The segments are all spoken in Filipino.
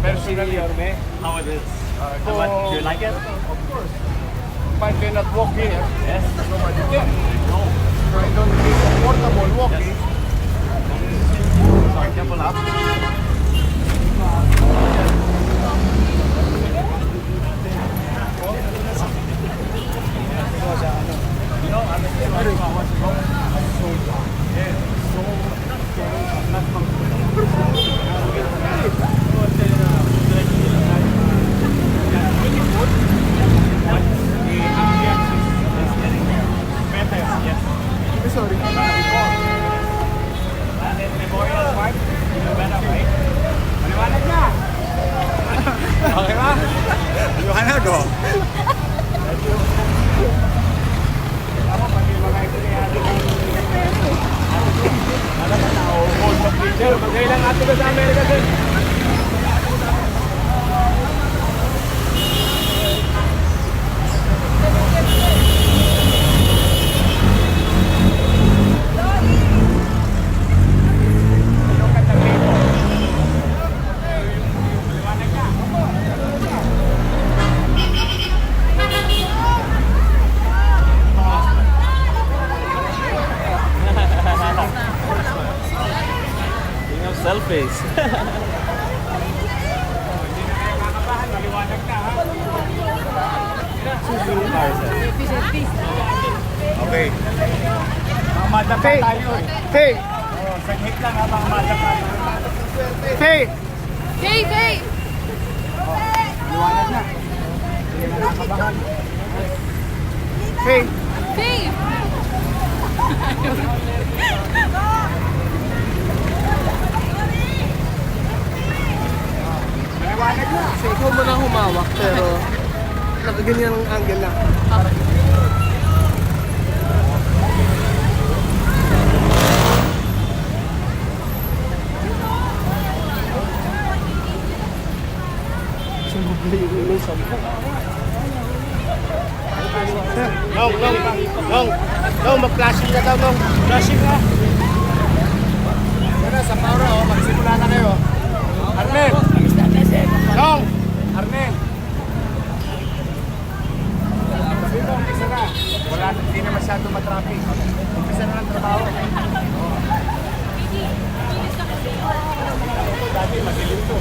personally, How it is? go, What, do you like it? of course. If I cannot walk here, Yes. nobody can. No. So I don't feel comfortable walking. Sorry, careful up. You know, I'm what's wrong. Yeah, so not Sorry. Memorial Park, better, right? Maliwanag na! Okay ba? Maliwanag o. Ako, pag yung mga ikilihado ng alam mo na, hold of teacher. Magkailang ato ka sa Amerika din. Selfies. Okay. Mga madam pa tayo eh. Hey! Saglit lang ha, mga madam pa. Hey! Hey, hey! Liwanag na. Hindi na nakakabahan. Hey! Hey! Liwanag na. Kasi ikaw mo na humawak pero nakaganyan ang angle na. Nong, mag-flashing na daw, Nong. Flashing na. Tara, sa Paura, oh, magsimula na kayo. Arnel! Nong! Arnel! Sabi mo, umpisa na. Wala, hindi na masyado matraffic. Umpisa na ng trabaho. Dati, masilim to.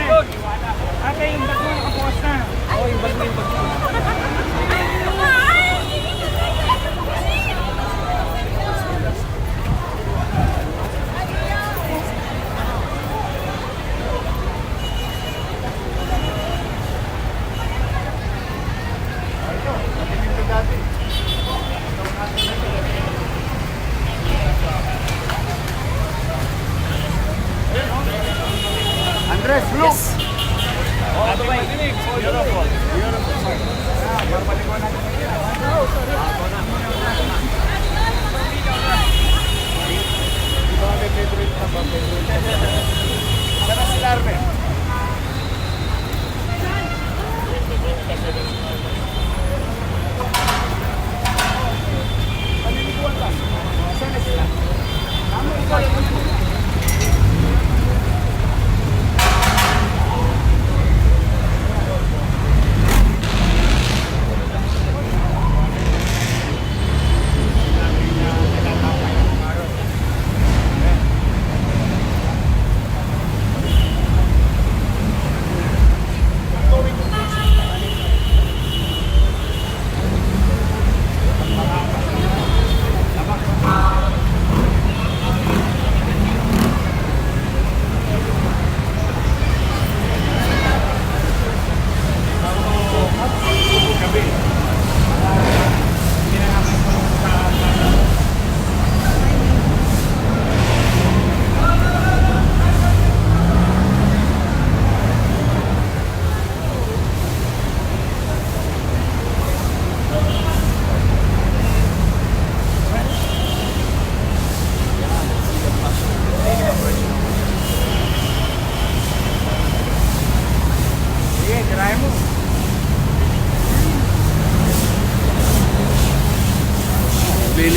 Good. Ate, yung bag mo nakabukas na. Oo, yung bag mo. Andres, look! Yes. Oh, the way. Beautiful. Sana sila, Arnel. Paniliguan lang. Sana sila.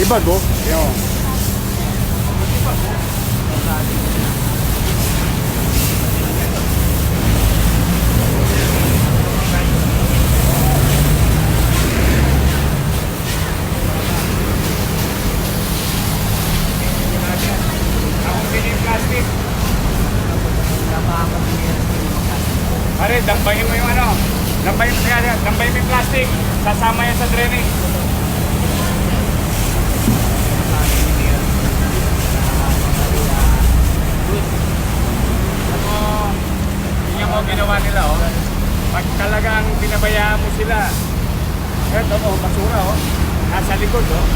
libag, oh. Yan. Plastic. Pare, dambayin mo yung ano. Dambayin mo yung plastic. Sasama yan sa drainage. Tingnan mo ginawa nila, oh. Pag talagang pinabayaan mo sila. Ito, oh, basura, oh. Nasa likod, oh.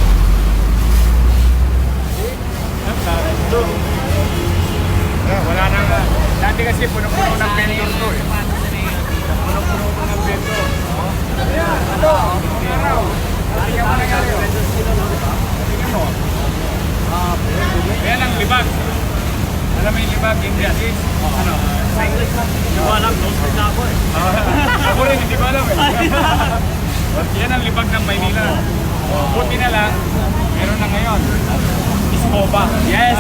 Wala nang, dati kasi puno-puno ng vendor to eh. Puno-puno ng vendor. Ayan, ito, araw. Tingnan mo nangyari oh. Tingnan mo. Ayan ang libag. Alam mo yung libag, India sis? Ano? Hindi ko alam, close rin na ako eh. Ako rin, hindi ko alam eh. Yan ang libag ng Maynila. Buti na lang, meron na ngayon. Iskoba. Yes!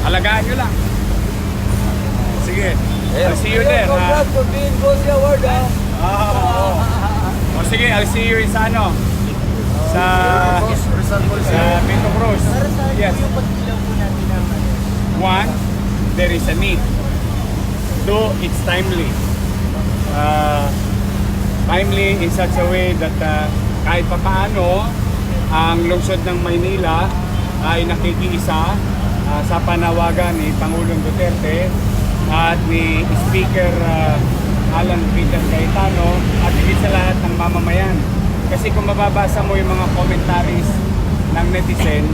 Alagaan nyo lang. Sige. I'll see you there. Congrats for being Gosi Award, O sige, I'll see you sa ano? Sa Pinto Cruz. Yes. One, there is a need. Two, it's timely. Timely in such a way that kahit papaano ang lungsod ng Maynila ay nakikiisa sa panawagan ni Pangulong Duterte at ni Speaker Alan Peter Cayetano at higit sa lahat ng mamamayan. Kasi kung mababasa mo yung mga commentaries ng netizen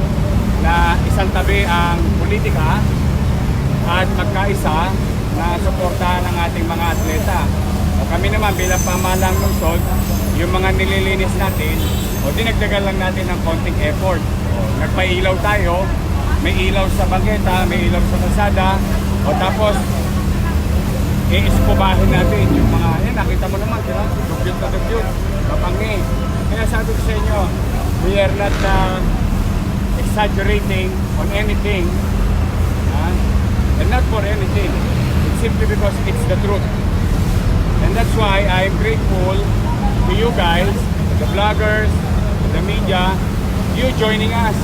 na isang tabi ang politika at magkaisa na suportahan ng ating mga atleta. O kami naman bilang pamahalang lungsod, yung mga nililinis natin, o dinagdagan lang natin ng konting effort. O, nagpailaw tayo, may ilaw sa bangketa, may ilaw sa kalsada, o tapos i-iskubahin natin yung mga, yan, nakita mo naman, diba? Dugyot na dugyot, kapangi. Kaya sabi ko sa inyo, we are not exaggerating on anything, and not for anything. It's simply because it's the truth. And that's why I'm grateful to you guys, the vloggers, the media, you joining us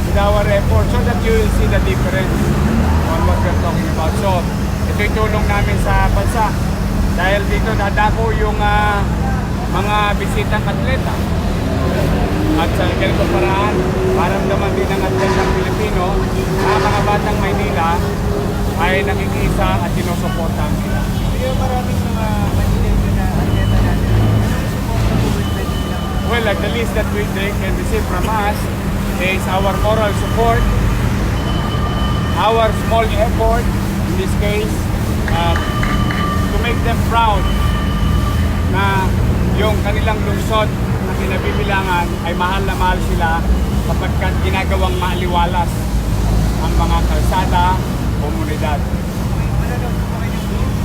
with our effort so that you will see the difference on what we're talking about. So, ito'y tulong namin sa bansa. Dahil dito dadako yung mga bisitang atleta. At sa ganitong paraan, maramdaman din ng atletang Pilipino na mga batang Maynila ay nakikiisa at sinusuportahan nila. Yung maraming mga Manila na atleta natin. Well, like the least that they can receive from us is our moral support, our small effort, in this case, to make them proud na yung kanilang lungsod na kinabibilangan ay mahal na mahal sila kapag ginagawang maaliwalas ang mga kalsada, komunidad.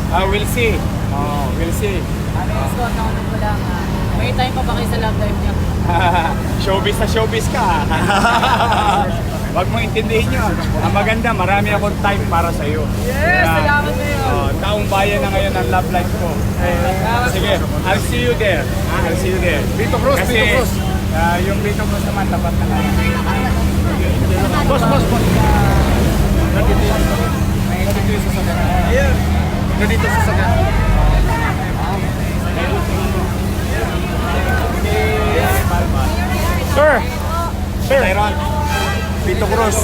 We'll see. We'll see. Scott, nakunod ko lang. May time pa ba kayo sa love life niya? Showbiz na showbiz ka. Wag mo intindihin yun. Ang maganda, marami akong time para sa iyo. Yes! Salamat na yun! Taong bayan na ngayon ang love life ko. Sige, I'll see you there. I'll see you there. Vito Cruz, Kasi, Vito Cruz. Yung Vito Cruz naman, tapat na lang. Boss. Nandito yung sasakyan. Ayan. Nandito sa sasakyan. Sir. Tyron. Pito Cruz.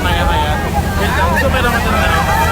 Maya. Gusto meron mo ito na.